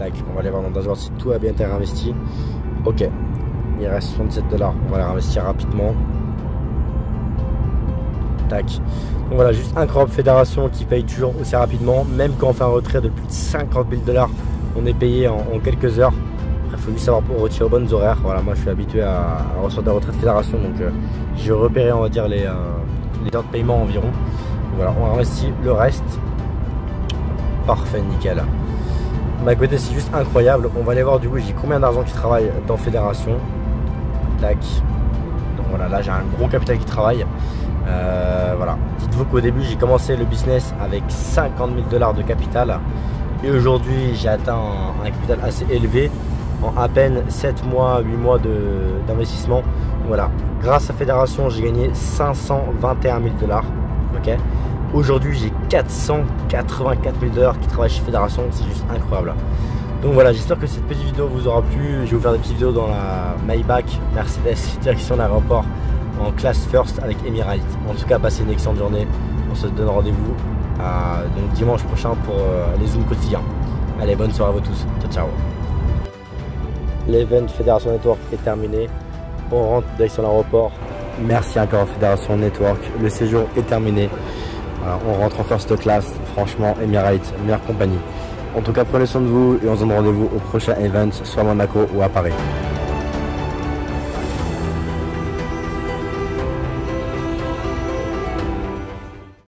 Tac, on va aller voir dans le dashboard si tout a bien été réinvesti. Ok, il reste 77 $. On va les réinvestir rapidement. Tac. Donc voilà, juste incroyable fédération qui paye toujours aussi rapidement. Même quand on fait un retrait de plus de 50 000 $, on est payé en quelques heures. Il faut juste savoir pour retirer aux bonnes horaires. Voilà, moi je suis habitué à recevoir des retraits de fédération, donc j'ai repéré, on va dire, les heures de paiement environ. Donc voilà, on investit le reste. Parfait, nickel. Bah écoutez, c'est juste incroyable. On va aller voir du coup j'ai combien d'argent qui travaille dans fédération. Tac. Donc voilà, là j'ai un gros capital qui travaille. Voilà, dites-vous qu'au début j'ai commencé le business avec 50 000 $ de capital et aujourd'hui j'ai atteint un capital assez élevé en à peine 7 mois, 8 mois d'investissement. Voilà, grâce à fédération j'ai gagné 521 000 $. Ok, aujourd'hui j'ai 484 000 $ qui travaillent chez fédération, c'est juste incroyable. Donc voilà, j'espère que cette petite vidéo vous aura plu. Je vais vous faire des petites vidéos dans la Maybach Mercedes direction l'aéroport en classe first avec Emirates. En tout cas, passez une excellente journée. On se donne rendez-vous donc dimanche prochain pour les zooms quotidiens. Allez, bonne soirée à vous tous. Ciao, ciao. L'event Fédération Network est terminé. On rentre direction l'aéroport. Merci encore Fédération Network. Le séjour est terminé. Voilà, on rentre en first class. Franchement, Emirates, meilleure compagnie. En tout cas, prenez soin de vous et on se donne rendez-vous au prochain event, soit à Monaco ou à Paris.